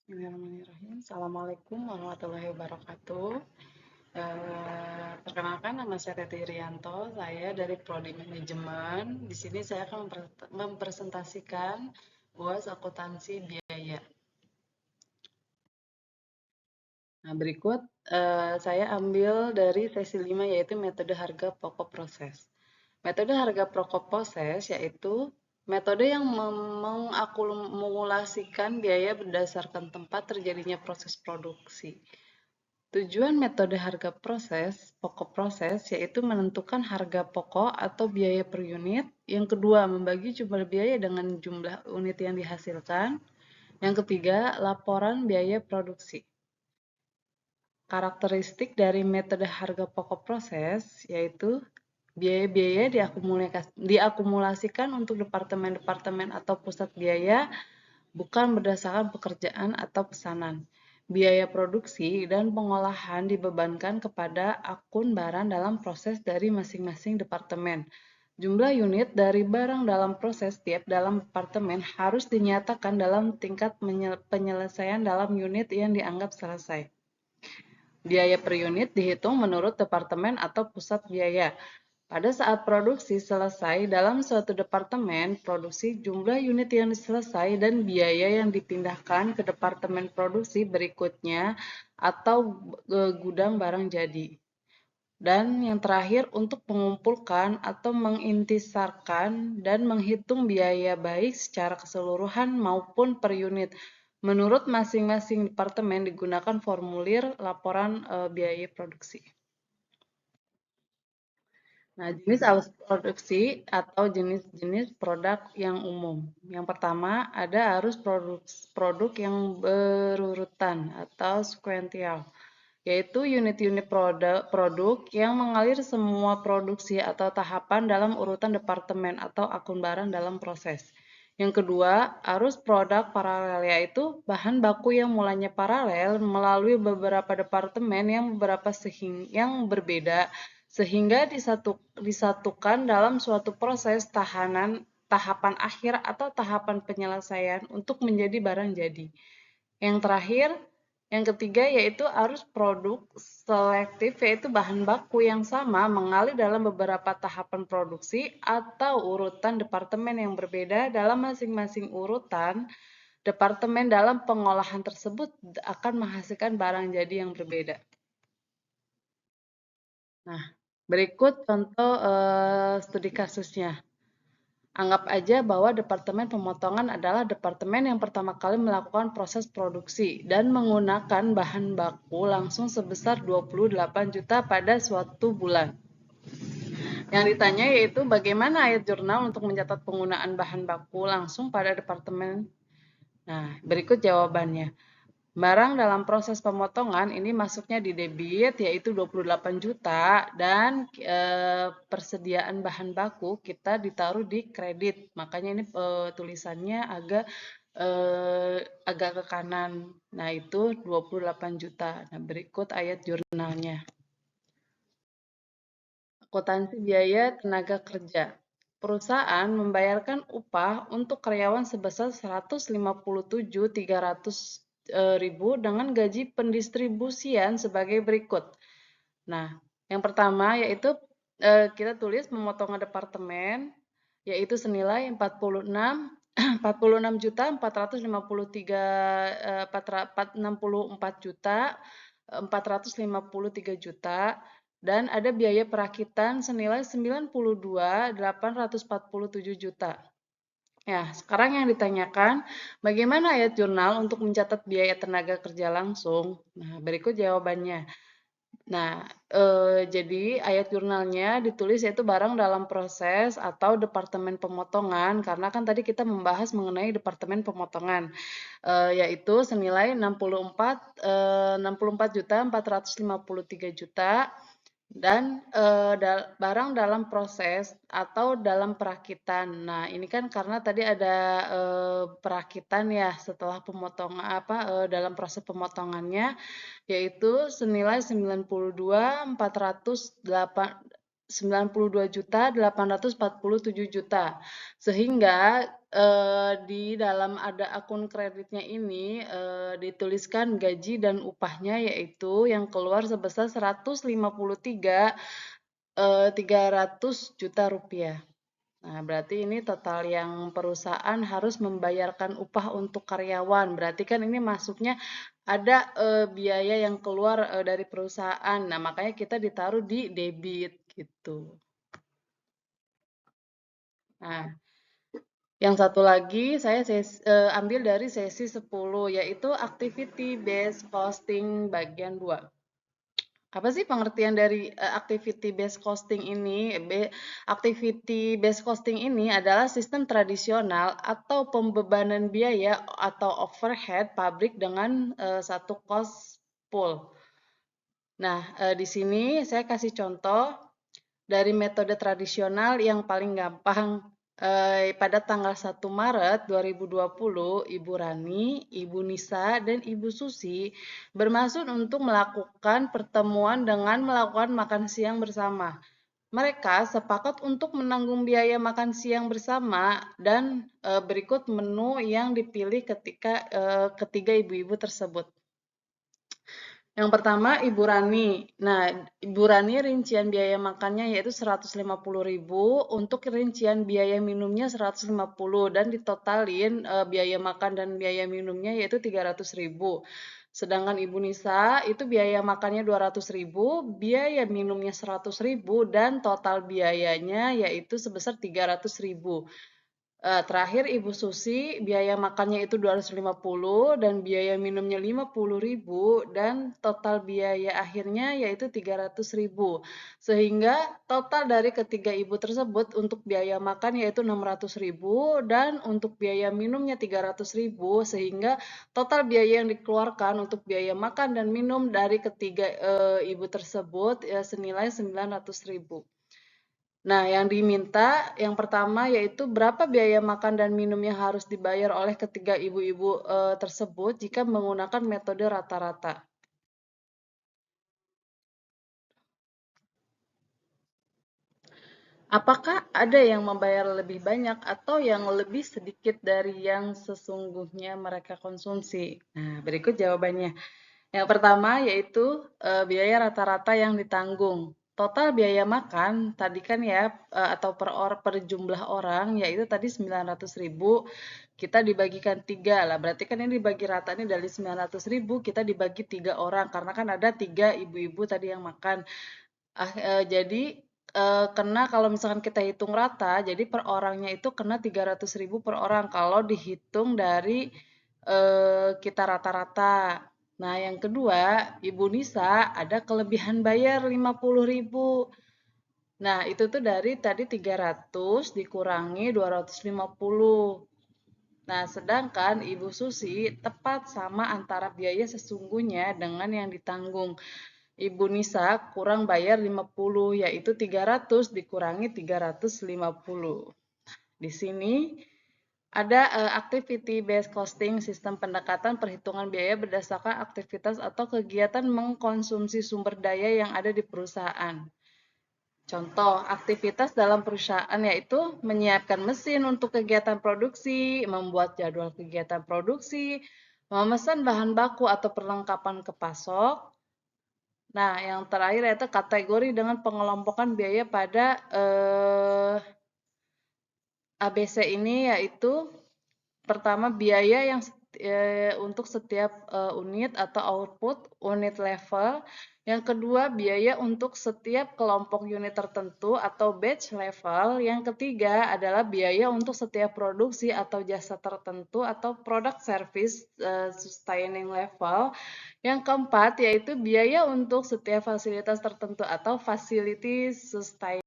Bismillahirrahmanirrahim. Assalamualaikum warahmatullahi wabarakatuh. Perkenalkan, nama saya Teti Irianto. Saya dari Prodi Manajemen. Di sini saya akan mempresentasikan UAS akuntansi biaya. Nah, berikut saya ambil dari sesi 5 yaitu metode harga pokok proses. Metode harga pokok proses yaitu metode yang mengakumulasikan biaya berdasarkan tempat terjadinya proses produksi. Tujuan metode harga pokok proses, yaitu menentukan harga pokok atau biaya per unit. Yang kedua, membagi jumlah biaya dengan jumlah unit yang dihasilkan. Yang ketiga, laporan biaya produksi. Karakteristik dari metode harga pokok proses, yaitu biaya-biaya diakumulasikan untuk departemen-departemen atau pusat biaya bukan berdasarkan pekerjaan atau pesanan. Biaya produksi dan pengolahan dibebankan kepada akun barang dalam proses dari masing-masing departemen. Jumlah unit dari barang dalam proses tiap dalam departemen harus dinyatakan dalam tingkat penyelesaian dalam unit yang dianggap selesai. Biaya per unit dihitung menurut departemen atau pusat biaya. Pada saat produksi selesai dalam suatu departemen, produksi jumlah unit yang selesai dan biaya yang dipindahkan ke departemen produksi berikutnya atau gudang barang jadi. Dan yang terakhir untuk mengumpulkan atau mengintisarkan dan menghitung biaya baik secara keseluruhan maupun per unit. Menurut masing-masing departemen digunakan formulir laporan biaya produksi. Nah, jenis alat produksi atau jenis-jenis produk yang umum. Yang pertama, ada arus produk yang berurutan atau sekuensial, yaitu unit-unit produk yang mengalir semua produksi atau tahapan dalam urutan departemen atau akun barang dalam proses. Yang kedua, arus produk paralel, yaitu bahan baku yang mulanya paralel melalui beberapa departemen yang berbeda sehingga disatukan dalam suatu proses tahapan akhir atau tahapan penyelesaian untuk menjadi barang jadi. Yang terakhir, yang ketiga yaitu arus produk selektif, yaitu bahan baku yang sama mengalir dalam beberapa tahapan produksi atau urutan departemen yang berbeda dalam masing-masing urutan departemen dalam pengolahan tersebut akan menghasilkan barang jadi yang berbeda. Nah, berikut contoh studi kasusnya. Anggap aja bahwa departemen pemotongan adalah departemen yang pertama kali melakukan proses produksi dan menggunakan bahan baku langsung sebesar 28 juta pada suatu bulan. Yang ditanya yaitu bagaimana ayat jurnal untuk mencatat penggunaan bahan baku langsung pada departemen. Nah, berikut jawabannya. Barang dalam proses pemotongan ini masuknya di debit yaitu 28 juta dan persediaan bahan baku kita ditaruh di kredit. Makanya ini tulisannya agak ke kanan. Nah, itu 28 juta. Nah, berikut ayat jurnalnya. Akuntansi biaya tenaga kerja. Perusahaan membayarkan upah untuk karyawan sebesar 157.300.000 dengan gaji pendistribusian sebagai berikut. Nah, yang pertama yaitu kita tulis pemotongan departemen yaitu senilai 46 juta 453 juta dan ada biaya perakitan senilai 92.847 juta. Ya, sekarang yang ditanyakan, bagaimana ayat jurnal untuk mencatat biaya tenaga kerja langsung? Nah, berikut jawabannya. Nah, jadi ayat jurnalnya ditulis yaitu barang dalam proses atau departemen pemotongan, karena kan tadi kita membahas mengenai departemen pemotongan, yaitu senilai 64.453 juta dan barang dalam proses atau dalam perakitan. Nah, ini kan karena tadi ada perakitan ya setelah pemotongan dalam proses pemotongannya yaitu senilai 92.408 92.847 juta. Sehingga di dalam ada akun kreditnya ini dituliskan gaji dan upahnya yaitu yang keluar sebesar 153.300 juta rupiah. Nah, berarti ini total yang perusahaan harus membayarkan upah untuk karyawan. Berarti kan ini masuknya ada biaya yang keluar dari perusahaan. Nah, makanya kita ditaruh di debit gitu. Nah, yang satu lagi saya ambil dari sesi 10 yaitu activity based costing bagian 2. Apa sih pengertian dari activity based costing ini? Activity based costing ini adalah sistem tradisional atau pembebanan biaya atau overhead pabrik dengan satu cost pool. Nah, di sini saya kasih contoh dari metode tradisional yang paling gampang. Pada tanggal 1 Maret 2020, Ibu Rani, Ibu Nisa, dan Ibu Susi bermaksud untuk melakukan pertemuan dengan melakukan makan siang bersama. Mereka sepakat untuk menanggung biaya makan siang bersama dan berikut menu yang dipilih ketika ketiga ibu-ibu tersebut. Yang pertama Ibu Rani. Nah, Ibu Rani rincian biaya makannya yaitu 150.000, untuk rincian biaya minumnya 150 dan ditotalin biaya makan dan biaya minumnya yaitu 300.000. Sedangkan Ibu Nisa itu biaya makannya 200.000, biaya minumnya 100.000 dan total biayanya yaitu sebesar 300.000. Terakhir Ibu Susi, biaya makannya itu 250 dan biaya minumnya 50.000 dan total biaya akhirnya yaitu 300.000. Sehingga total dari ketiga ibu tersebut untuk biaya makan yaitu 600.000 dan untuk biaya minumnya 300.000, sehingga total biaya yang dikeluarkan untuk biaya makan dan minum dari ketiga ibu tersebut ya senilai 900.000. Nah, yang diminta yang pertama yaitu berapa biaya makan dan minum yang harus dibayar oleh ketiga ibu-ibu tersebut jika menggunakan metode rata-rata. Apakah ada yang membayar lebih banyak atau yang lebih sedikit dari yang sesungguhnya mereka konsumsi? Nah, berikut jawabannya. Yang pertama yaitu biaya rata-rata yang ditanggung. Total biaya makan tadi kan ya atau per jumlah orang yaitu tadi 900.000 kita dibagikan 3 lah. Berarti kan ini dibagi rata ini dari 900.000 kita dibagi 3 orang karena kan ada 3 ibu-ibu tadi yang makan. Jadi kena kalau misalkan kita hitung rata, jadi per orangnya itu kena 300.000 per orang kalau dihitung dari kita rata-rata. Nah, yang kedua, Ibu Nisa ada kelebihan bayar 50.000. Nah, itu tuh dari tadi 300 dikurangi 250. Nah, sedangkan Ibu Susi tepat sama antara biaya sesungguhnya dengan yang ditanggung. Ibu Nisa kurang bayar 50, yaitu 300 dikurangi 350. Di sini ada activity based costing, sistem pendekatan perhitungan biaya berdasarkan aktivitas atau kegiatan mengkonsumsi sumber daya yang ada di perusahaan. Contoh aktivitas dalam perusahaan yaitu menyiapkan mesin untuk kegiatan produksi, membuat jadwal kegiatan produksi, memesan bahan baku atau perlengkapan ke pasok. Nah, yang terakhir yaitu kategori dengan pengelompokan biaya pada ABC ini yaitu pertama biaya yang untuk setiap unit atau output unit level. Yang kedua biaya untuk setiap kelompok unit tertentu atau batch level. Yang ketiga adalah biaya untuk setiap produksi atau jasa tertentu atau product service sustaining level. Yang keempat yaitu biaya untuk setiap fasilitas tertentu atau facility sustaining